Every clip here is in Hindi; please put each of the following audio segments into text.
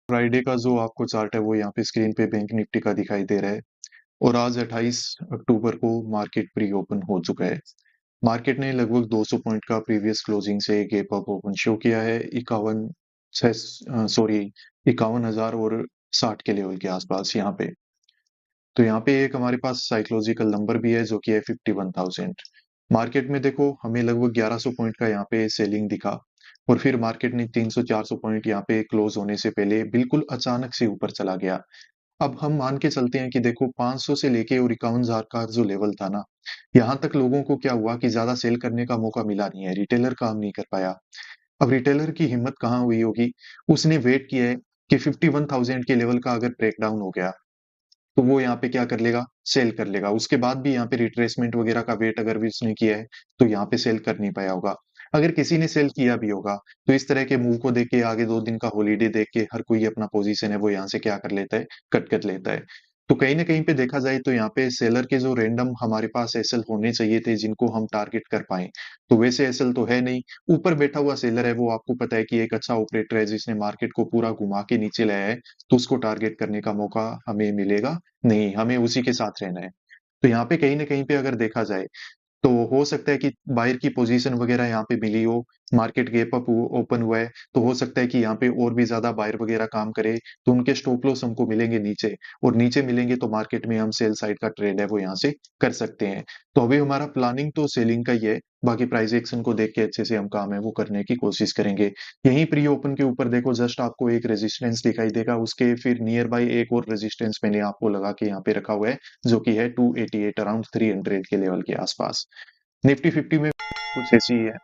फ्राइडे का जो आपको चार्ट है वो यहाँ पे स्क्रीन पे बैंक निफ्टी का दिखाई दे रहा है और आज 28 अक्टूबर को मार्केट प्री ओपन हो चुका है। मार्केट ने लगभग 200 पॉइंट का प्रीवियस क्लोजिंग से गैप अप ओपन शो किया है 51,060 के लेवल के आसपास यहाँ पे। तो यहाँ पे एक हमारे पास साइकोलॉजिकल नंबर भी है जो कि है 51,000। मार्केट में देखो हमें लगभग 1100 पॉइंट का यहाँ पे सेलिंग दिखा और फिर मार्केट ने 300-400 पॉइंट यहाँ पे क्लोज होने से पहले बिल्कुल अचानक से ऊपर चला गया। अब हम मान के चलते हैं कि देखो 500 से लेके और 51,000 का जो लेवल था ना, यहाँ तक लोगों को क्या हुआ कि ज्यादा सेल करने का मौका मिला नहीं है, रिटेलर काम नहीं कर पाया। अब रिटेलर की हिम्मत कहाँ हुई होगी, उसने वेट किया है कि 51,000 के लेवल का अगर ब्रेकडाउन हो गया तो वो यहाँ पे क्या कर लेगा, सेल कर लेगा। उसके बाद भी यहाँ पे रिट्रेसमेंट वगैरह का वेट अगर भी उसने किया है तो यहाँ पे सेल कर नहीं पाया होगा। अगर किसी ने सेल किया भी होगा तो इस तरह के मूव को देख के, आगे 2 दिन का हॉलीडे देख के हर कोई अपना पोजीशन है वो यहाँ से क्या कर लेता है, कट कर लेता है। तो कहीं ना कहीं पे देखा जाए तो यहाँ पे सेलर के जो रैंडम हमारे पास एसएल होने चाहिए थे जिनको हम टारगेट कर पाए, तो वैसे एसएल तो है नहीं। ऊपर बैठा हुआ सेलर है वो आपको पता है कि एक अच्छा ऑपरेटर है जिसने मार्केट को पूरा घुमा के नीचे लाया है, तो उसको टारगेट करने का मौका हमें मिलेगा नहीं, हमें उसी के साथ रहना है। तो यहाँ पे कहीं ना कहीं पे अगर देखा जाए तो हो सकता है कि बायर की पोजीशन वगैरह यहाँ पे मिली हो, मार्केट गैप अप ओपन हुआ है तो हो सकता है कि यहाँ पे और भी ज्यादा बायर वगैरह काम करे, तो उनके स्टॉप लॉस हमको मिलेंगे नीचे, और नीचे मिलेंगे तो मार्केट में हम सेल साइड का ट्रेड है वो यहाँ से कर सकते हैं। तो अभी हमारा प्लानिंग तो सेलिंग का ही है, बाकी प्राइस एक्शन को देख के अच्छे से हम काम है वो करने की कोशिश करेंगे। यहीं प्री ओपन के ऊपर देखो जस्ट आपको एक रेजिस्टेंस दिखाई देगा, उसके फिर नियर बाई एक और रेजिस्टेंस मैंने आपको लगा के यहाँ पे रखा हुआ है जो कि है 288 अराउंड 300 के लेवल के आसपास। निफ्टी 50 में कुछ ऐसी ही है,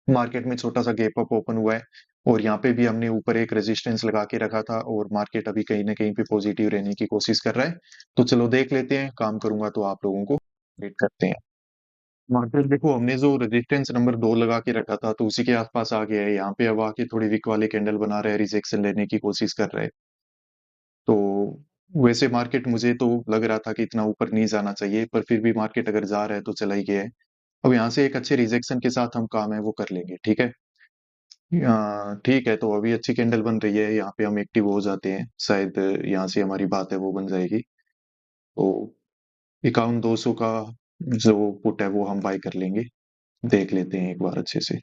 मार्केट में छोटा सा गैप अप ओपन हुआ है और यहाँ पे भी हमने ऊपर एक रेजिस्टेंस लगा के रखा था और मार्केट अभी कहीं ना कहीं पे पॉजिटिव रहने की कोशिश कर रहा है। तो चलो देख लेते हैं, काम करूंगा तो आप लोगों को वेट करते हैं। मार्केट देखो हमने जो रेजिस्टेंस नंबर 2 लगा के रखा था तो उसी के आसपास आ गया है, यहाँ पे अब आके थोड़ी विक वाले कैंडल बना रहा है, रिजेक्शन लेने की कोशिश कर रहा है। तो वैसे मार्केट मुझे तो लग रहा था कि इतना ऊपर नहीं जाना चाहिए, पर फिर भी मार्केट अगर जा रहा है तो चला ही गया है। अब यहाँ से एक अच्छे रिजेक्शन के साथ हम काम है वो कर लेंगे, ठीक है। ठीक है, तो अभी अच्छी कैंडल बन रही है, यहाँ पे हम एक्टिव हो जाते हैं, शायद यहाँ से हमारी बात है वो बन जाएगी। तो 51,200 का जो पुट है वो हम बाय कर लेंगे, देख लेते हैं एक बार अच्छे से।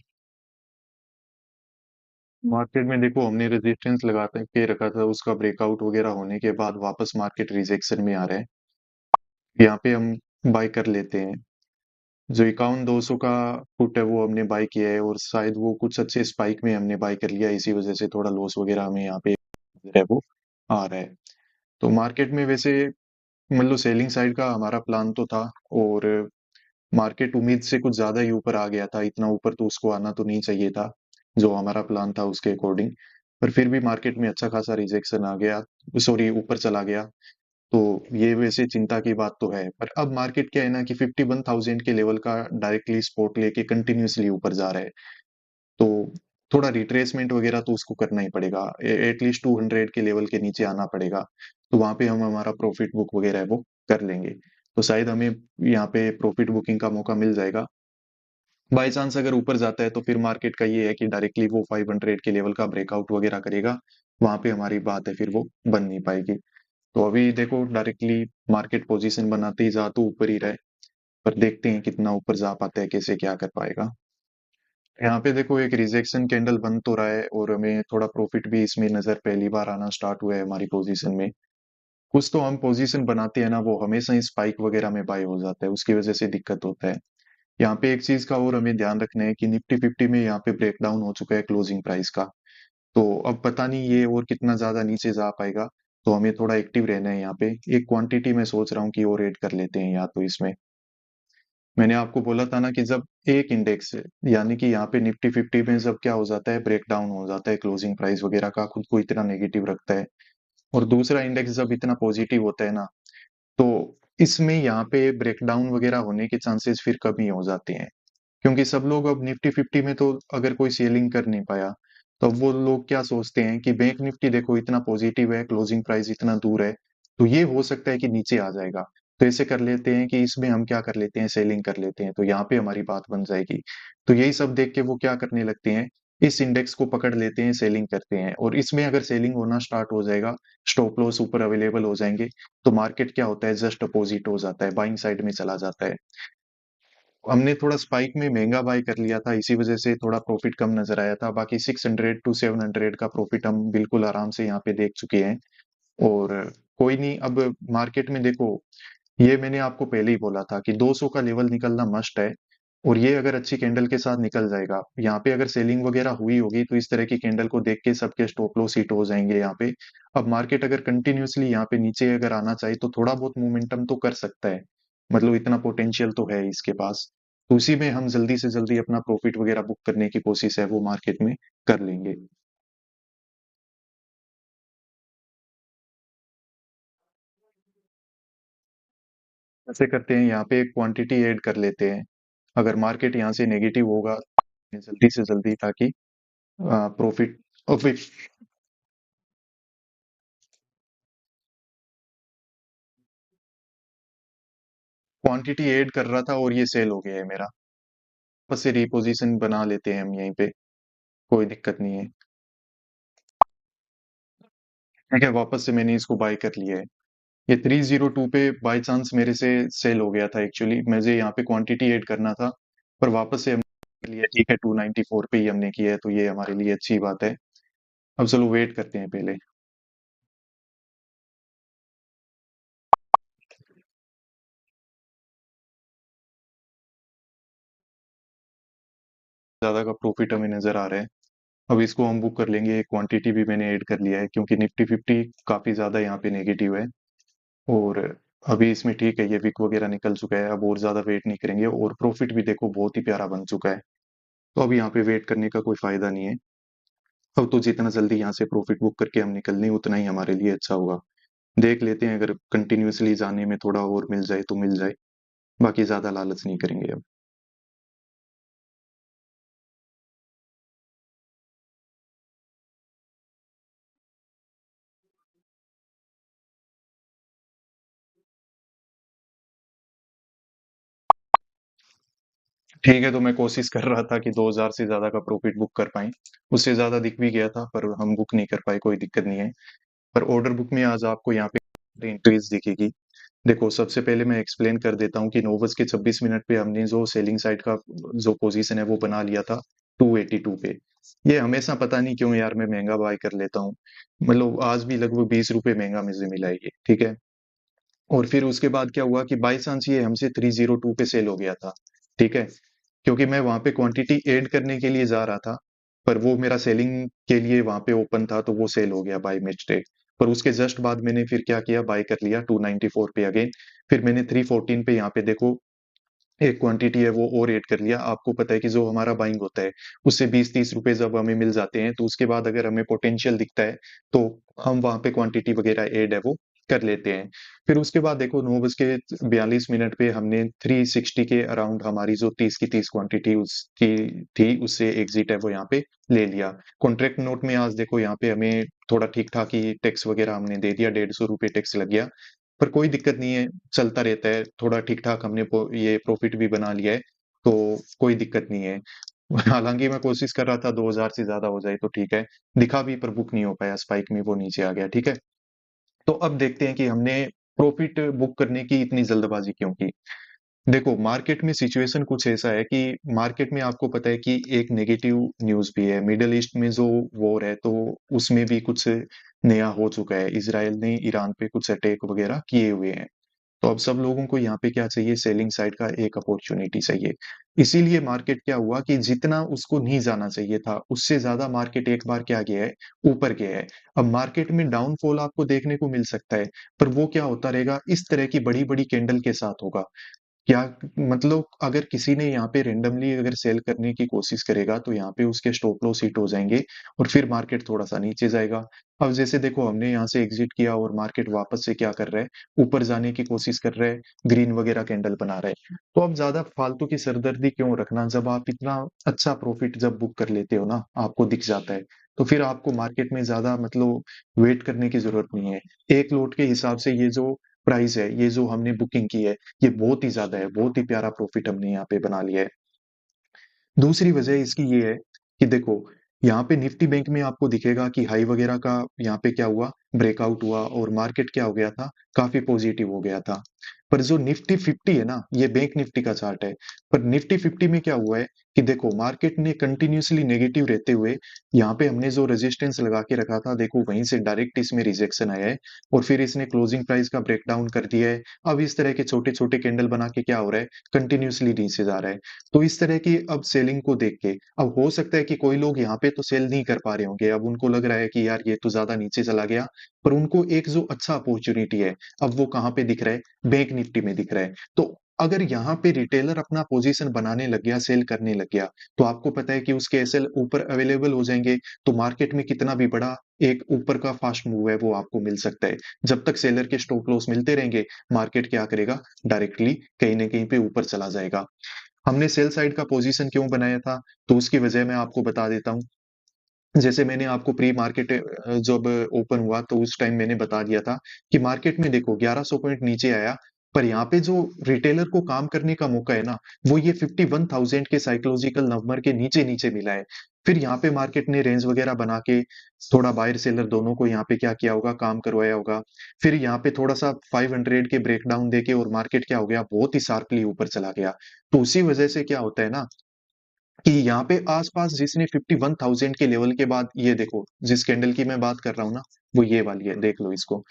मार्केट में देखो हमने रेजिस्टेंस लगाते के रखा था, उसका ब्रेकआउट वगैरह होने के बाद वापस मार्केट रिजेक्शन में आ रहा है, यहाँ पे हम बाय कर लेते हैं। जो 51,200 का पुट है वो हमने बाय किया है और शायद वो कुछ अच्छे स्पाइक में हमने बाय कर लिया, इसी वजह से थोड़ा लॉस वगैरह हमें यहाँ पे है वो आ रहा है। तो मार्केट में वैसे मतलब सेलिंग साइड का हमारा प्लान तो था, और मार्केट उम्मीद से कुछ ज्यादा ही ऊपर आ गया था, इतना ऊपर तो उसको आना तो नहीं चाहिए था जो हमारा प्लान था उसके अकॉर्डिंग। पर फिर भी मार्केट में अच्छा खासा रिजेक्शन आ गया, सॉरी ऊपर चला गया। तो ये वैसे चिंता की बात तो है, पर अब मार्केट क्या है ना कि 51,000 के लेवल का डायरेक्टली सपोर्ट लेके कंटिन्यूअसली ऊपर जा रहा है। तो थोड़ा रिट्रेसमेंट वगैरह तो उसको करना ही पड़ेगा, एटलीस्ट 200 के लेवल के नीचे आना पड़ेगा, तो वहां पे हम हमारा प्रॉफिट बुक वगैरह है वो कर लेंगे। तो शायद हमें यहाँ पे प्रॉफिट बुकिंग का मौका मिल जाएगा। बाई चांस अगर ऊपर जाता है तो फिर मार्केट का ये है कि डायरेक्टली वो 500 के लेवल का ब्रेकआउट वगैरह करेगा, वहां पे हमारी बात है फिर वो बन नहीं पाएगी। तो अभी देखो डायरेक्टली मार्केट पोजीशन बनाते ही जा तो ऊपर ही रहे, पर देखते हैं कितना ऊपर जा पाता है, कैसे क्या कर पाएगा। यहाँ पे देखो एक रिजेक्शन कैंडल बन तो रहा है और हमें थोड़ा प्रॉफिट भी इसमें नजर पहली बार आना स्टार्ट हुआ है हमारी पोजीशन में। कुछ तो हम पोजीशन बनाते हैं ना वो हमेशा ही स्पाइक वगैरह में बाय हो जाता है, उसकी वजह से दिक्कत होता है। यहाँ पे एक चीज का और हमें ध्यान रखना है कि निफ्टी 50 में यहाँ पे ब्रेकडाउन हो चुका है क्लोजिंग प्राइस का, तो अब पता नहीं ये और कितना ज्यादा नीचे जा पाएगा। तो हमें थोड़ा एक्टिव रहना है यहाँ पे, एक क्वांटिटी में सोच रहा हूँ कि और ऐड कर लेते हैं या तो इसमें। मैंने आपको बोला था ना कि जब एक इंडेक्स यानी कि यहाँ पे निफ्टी 50 में जब क्या हो जाता है, ब्रेकडाउन हो जाता है क्लोजिंग प्राइस वगैरह का, खुद को इतना नेगेटिव रखता है, और दूसरा इंडेक्स जब इतना पॉजिटिव होता है ना, तो इसमें यहाँ पे ब्रेकडाउन वगैरह होने के चांसेस फिर कम ही हो जाते हैं। क्योंकि सब लोग अब निफ्टी 50 में तो अगर कोई सेलिंग कर नहीं पाया, तो अब वो लोग क्या सोचते हैं कि बैंक निफ्टी देखो इतना पॉजिटिव है, क्लोजिंग प्राइस इतना दूर है, तो ये हो सकता है कि नीचे आ जाएगा, तो ऐसे कर लेते हैं कि इसमें हम क्या कर लेते हैं, सेलिंग कर लेते हैं, तो यहाँ पे हमारी बात बन जाएगी। तो यही सब देख के वो क्या करने लगते हैं इस इंडेक्स को पकड़ लेते हैं, सेलिंग करते हैं, और इसमें अगर सेलिंग होना स्टार्ट हो जाएगा, स्टॉप लॉस ऊपर अवेलेबल हो जाएंगे, तो मार्केट क्या होता है, जस्ट अपोजिट हो जाता है, बाइंग साइड में चला जाता है। हमने थोड़ा स्पाइक में महंगा बाय कर लिया था, इसी वजह से थोड़ा प्रॉफिट कम नजर आया था। बाकी 600 टू 700 का प्रॉफिट हम बिल्कुल आराम से यहाँ पे देख चुके हैं। और कोई नहीं, अब मार्केट में देखो, ये मैंने आपको पहले ही बोला था कि 200 का लेवल निकलना मस्ट है। और ये अगर अच्छी कैंडल के साथ निकल जाएगा, यहाँ पे अगर सेलिंग वगैरह हुई होगी तो इस तरह की कैंडल को देख के सबके स्टॉप लॉस हिट हो जाएंगे यहाँ पे। अब मार्केट अगर कंटिन्यूअसली यहाँ पे नीचे अगर आना चाहिए तो थोड़ा बहुत मोमेंटम तो कर सकता है, मतलब इतना पोटेंशियल तो है इसके पास। तो उसी में हम जल्दी से जल्दी अपना प्रॉफिट वगैरह बुक करने की कोशिश है वो मार्केट में कर लेंगे। ऐसे करते हैं, यहाँ पे क्वांटिटी ऐड कर लेते हैं। अगर मार्केट यहाँ से नेगेटिव होगा जल्दी से जल्दी, ताकि प्रॉफिट और फिर क्वांटिटी ऐड कर रहा था और ये सेल हो गया है मेरा। वापस से रिपोजीशन बना लेते हैं हम यहीं पे, कोई दिक्कत नहीं है। ठीक है, वापस से मैंने इसको बाय कर लिया है। ये 302 पे बाय चांस मेरे से सेल हो गया था, एक्चुअली मुझे यहाँ पे क्वांटिटी ऐड करना था, पर वापस से हमने लिया। ठीक है, 294 पे ही हमने किया है, तो ये हमारे लिए अच्छी बात है। अब चलो वेट करते हैं पहले। ज्यादा का प्रॉफिट हमें नजर आ रहा है। अब इसको हम बुक कर लेंगे, क्वांटिटी भी मैंने ऐड कर लिया है, क्योंकि निफ्टी 50 काफी ज्यादा यहाँ पे नेगेटिव है। और अभी इसमें ठीक है, ये विक वगैरह निकल चुका है, अब और ज्यादा वेट नहीं करेंगे, और प्रॉफिट भी देखो बहुत ही प्यारा बन चुका है। तो अब यहाँ पे वेट करने का कोई फायदा नहीं है। अब तो जितना जल्दी यहाँ से प्रॉफिट बुक करके हम निकल लें उतना ही हमारे लिए अच्छा होगा। देख लेते हैं, अगर कंटिन्यूअसली जाने में थोड़ा और मिल जाए तो मिल जाए, बाकी ज्यादा लालच नहीं करेंगे अब। ठीक है, तो मैं कोशिश कर रहा था कि 2000 से ज्यादा का प्रॉफिट बुक कर पाए। उससे ज्यादा दिख भी गया था, पर हम बुक नहीं कर पाए, कोई दिक्कत नहीं है। पर ऑर्डर बुक में आज आपको यहाँ पे इंक्रीज दिखेगी। देखो, सबसे पहले मैं एक्सप्लेन कर देता हूँ कि 9 बज के 26 मिनट पे हमने जो सेलिंग साइड का जो पोजीशन है वो बना लिया था 282 पे। ये हमेशा पता नहीं क्यों यार मैं महंगा बाय कर लेता हूँ, मतलब आज भी लगभग 20 रुपए महंगा मुझे मिला है ये। ठीक है, और फिर उसके बाद क्या हुआ कि बाई चांस ये हमसे 302 पे सेल हो गया था। ठीक है, क्योंकि मैं वहां पे क्वांटिटी ऐड करने के लिए जा रहा था, पर वो मेरा सेलिंग के लिए वहां पे ओपन था, तो वो सेल हो गया बाय मिस्टेक। पर उसके जस्ट बाद मैंने फिर क्या किया, बाय कर लिया 294 पे अगेन। फिर मैंने 314 पे यहाँ पे देखो एक क्वांटिटी है वो और ऐड कर लिया। आपको पता है कि जो हमारा बाइंग होता है उससे 20-30 रुपए जब हमें मिल जाते हैं, तो उसके बाद अगर हमें पोटेंशियल दिखता है तो हम वहां पे क्वांटिटी वगैरह ऐड है वो कर लेते हैं। फिर उसके बाद देखो 9 बज के 42 मिनट पे हमने 360 के अराउंड हमारी जो 30 की 30 क्वांटिटी उसकी थी, उससे एग्जिट है वो यहाँ पे ले लिया। कॉन्ट्रैक्ट नोट में आज देखो यहाँ पे हमें थोड़ा ठीक ठाक ही टैक्स वगैरह हमने दे दिया, 150 रुपये टैक्स लग गया। पर कोई दिक्कत नहीं है, चलता रहता है, थोड़ा ठीक ठाक हमने ये प्रॉफिट भी बना लिया है, तो कोई दिक्कत नहीं है। हालांकि मैं कोशिश कर रहा था 2000 से ज्यादा हो जाए तो ठीक है, दिखा भी पर बुक नहीं हो पाया, स्पाइक में वो नीचे आ गया। ठीक है, तो अब देखते हैं कि हमने प्रॉफिट बुक करने की इतनी जल्दबाजी क्यों की। देखो, मार्केट में सिचुएशन कुछ ऐसा है कि मार्केट में आपको पता है कि एक नेगेटिव न्यूज भी है, मिडल ईस्ट में जो वॉर है तो उसमें भी कुछ नया हो चुका है, इसराइल ने ईरान पे कुछ अटैक वगैरह किए हुए हैं। तो अब सब लोगों को यहाँ पे क्या चाहिए, सेलिंग साइड का एक अपॉर्चुनिटी चाहिए। इसीलिए मार्केट क्या हुआ कि जितना उसको नहीं जाना चाहिए था उससे ज्यादा मार्केट एक बार क्या गया है, ऊपर गया है। अब मार्केट में डाउनफॉल आपको देखने को मिल सकता है, पर वो क्या होता रहेगा, इस तरह की बड़ी बड़ी कैंडल के साथ होगा। क्या मतलब, अगर किसी ने यहाँ पे रेंडमली अगर सेल करने की कोशिश करेगा तो यहाँ पे उसके स्टॉप लॉस हिट हो जाएंगे, और फिर मार्केट थोड़ा सा नीचे जाएगा। अब जैसे देखो, हमने यहाँ से एग्जिट किया और मार्केट वापस से क्या कर रहा है, ऊपर जाने की कोशिश कर रहा है, ग्रीन वगैरह कैंडल बना रहा है। तो अब ज्यादा फालतू की सरदर्दी क्यों रखना, जब आप इतना अच्छा प्रॉफिट जब बुक कर लेते हो ना, आपको दिख जाता है, तो फिर आपको मार्केट में ज्यादा मतलब वेट करने की जरूरत नहीं है। एक लोट के हिसाब से ये जो प्राइस है, ये जो हमने बुकिंग की है, ये बहुत ही ज्यादा है, बहुत ही प्यारा प्रॉफिट हमने यहाँ पे बना लिया है। दूसरी वजह इसकी ये है कि देखो, यहाँ पे निफ्टी बैंक में आपको दिखेगा कि हाई वगैरह का यहाँ पे क्या हुआ, ब्रेकआउट हुआ और मार्केट क्या हो गया था, काफी पॉजिटिव हो गया था। पर जो निफ्टी 50 है ना, ये बैंक निफ्टी का चार्ट है। पर निफ्टी 50 में क्या हुआ है कि देखो मार्केट ने कंटिन्यूअसली नेगेटिव रहते हुए यहाँ पे हमने जो रेजिस्टेंस लगा के रखा था, देखो वहीं से डायरेक्ट इसमें रिजेक्शन आया है और फिर इसने क्लोजिंग प्राइस का ब्रेकडाउन कर दिया है। अब इस तरह के छोटे छोटे कैंडल बना के क्या हो रहा है, कंटिन्यूअसली नीचे जा रहा है। तो इस तरह की अब सेलिंग को देख के अब हो सकता है कि कोई लोग यहाँ पे तो सेल नहीं कर पा रहे होंगे, अब उनको लग रहा है कि यार ये तो ज्यादा नीचे चला गया। पर उनको एक जो अच्छा अपॉर्चुनिटी है, अब वो कहाँ पे दिख रहा है, बैंक निफ्टी में दिख रहा है। तो अगर यहाँ पे रिटेलर अपना पोजीशन बनाने लग गया, सेल करने लग गया, तो आपको पता है कि उसके एसएल ऊपर अवेलेबल हो जाएंगे। तो मार्केट में कितना भी बड़ा एक ऊपर का फास्ट मूव है वो आपको मिल सकता है। जब तक सेलर के स्टॉप लॉस मिलते रहेंगे, मार्केट क्या करेगा, डायरेक्टली कहीं ना कहीं पे ऊपर चला जाएगा। हमने सेल साइड का पोजीशन क्यों बनाया था, तो उसकी वजह मैं आपको बता देता हूँ। जैसे मैंने आपको प्री मार्केट जब ओपन हुआ तो उस टाइम मैंने बता दिया था कि मार्केट में देखो 1100 पॉइंट नीचे आया, पर यहाँ पे जो रिटेलर को काम करने का मौका है ना, वो ये 51,000 के साइकोलॉजिकल नंबर के नीचे नीचे मिला है। फिर यहाँ पे मार्केट ने रेंज वगैरह बना के थोड़ा बायर सेलर दोनों को यहाँ पे क्या किया होगा, काम करवाया होगा। फिर यहाँ पे थोड़ा सा 500 के ब्रेकडाउन देके और मार्केट क्या हो गया, बहुत ही शार्पली ऊपर चला गया। तो उसी वजह से क्या होता है ना कि यहाँ पे आसपास जिसने 51,000 के लेवल के बाद, ये देखो जिस कैंडल की मैं बात कर रहा हूँ ना, वो ये वाली है, देख लो इसको।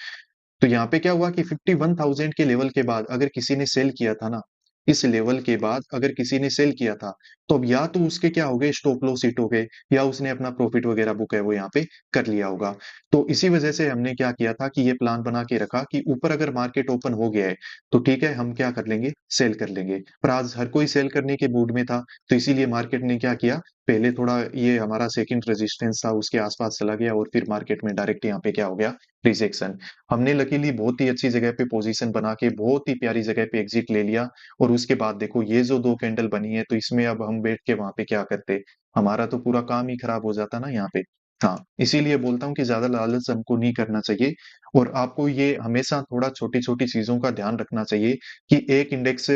तो यहाँ पे क्या हुआ कि 51,000 के लेवल के बाद अगर किसी ने सेल किया था ना, इस लेवल के बाद अगर किसी ने सेल किया था, तो अब या तो उसके क्या हो गए, स्टॉप लॉस हिट हो गए, या उसने अपना प्रॉफिट वगैरह बुक है वो यहाँ पे कर लिया होगा। तो इसी वजह से हमने क्या किया था कि ये प्लान बना के रखा कि ऊपर अगर मार्केट ओपन हो गया है, तो ठीक है हम क्या कर लेंगे, सेल कर लेंगे। पर आज हर कोई सेल करने के मूड में था, तो इसीलिए मार्केट ने क्या किया, पहले थोड़ा ये हमारा सेकंड रेजिस्टेंस था उसके आसपास चला गया और फिर मार्केट में डायरेक्ट यहाँ पे क्या हो गया, रिजेक्शन। हमने लकीली बहुत ही अच्छी जगह पे पोजीशन बना के बहुत ही प्यारी जगह पे एग्जिट ले लिया। और उसके बाद देखो ये जो दो कैंडल बनी है, तो इसमें अब हम बैठ के वहां पे क्या करते, हमारा तो पूरा काम ही खराब हो जाता ना यहाँ पे। हाँ, इसीलिए बोलता हूँ कि ज्यादा लालच हमको नहीं करना चाहिए। और आपको ये हमेशा थोड़ा छोटी छोटी चीजों का ध्यान रखना चाहिए कि एक इंडेक्स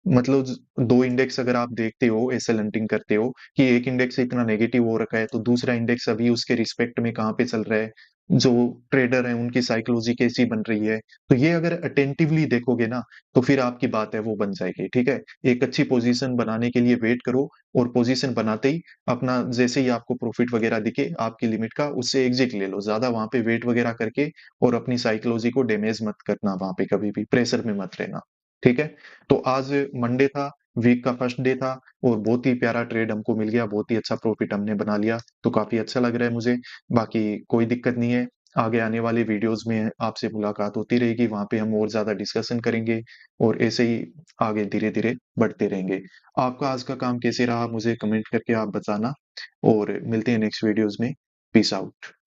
मतलब दो इंडेक्स अगर आप देखते हो, ऐसे हंटिंग करते हो कि एक इंडेक्स इतना नेगेटिव हो रखा है, तो दूसरा इंडेक्स अभी उसके रिस्पेक्ट में कहाँ पे चल रहा है, जो ट्रेडर है उनकी साइकोलॉजी कैसी बन रही है। तो ये अगर अटेंटिवली देखोगे ना, तो फिर आपकी बात है वो बन जाएगी। ठीक है, एक अच्छी पोजीशन बनाने के लिए वेट करो, और पोजीशन बनाते ही अपना जैसे ही आपको प्रॉफिट वगैरह दिखे आपकी लिमिट का, उससे एग्जिट ले लो, ज्यादा वहां पे वेट वगैरह करके और अपनी साइकोलॉजी को डैमेज मत करना, वहां पे कभी भी प्रेशर में मत रहना। ठीक है। तो आज मंडे था, वीक का फर्स्ट डे था, और बहुत ही प्यारा ट्रेड हमको मिल गया, बहुत ही अच्छा प्रॉफिट हमने बना लिया, तो काफी अच्छा लग रहा है मुझे। बाकी कोई दिक्कत नहीं है, आगे आने वाले वीडियोस में आपसे मुलाकात होती रहेगी, वहां पे हम और ज्यादा डिस्कशन करेंगे और ऐसे ही आगे धीरे धीरे बढ़ते रहेंगे। आपका आज का काम कैसे रहा मुझे कमेंट करके आप बताना, और मिलते हैं नेक्स्ट वीडियोस में। Peace out.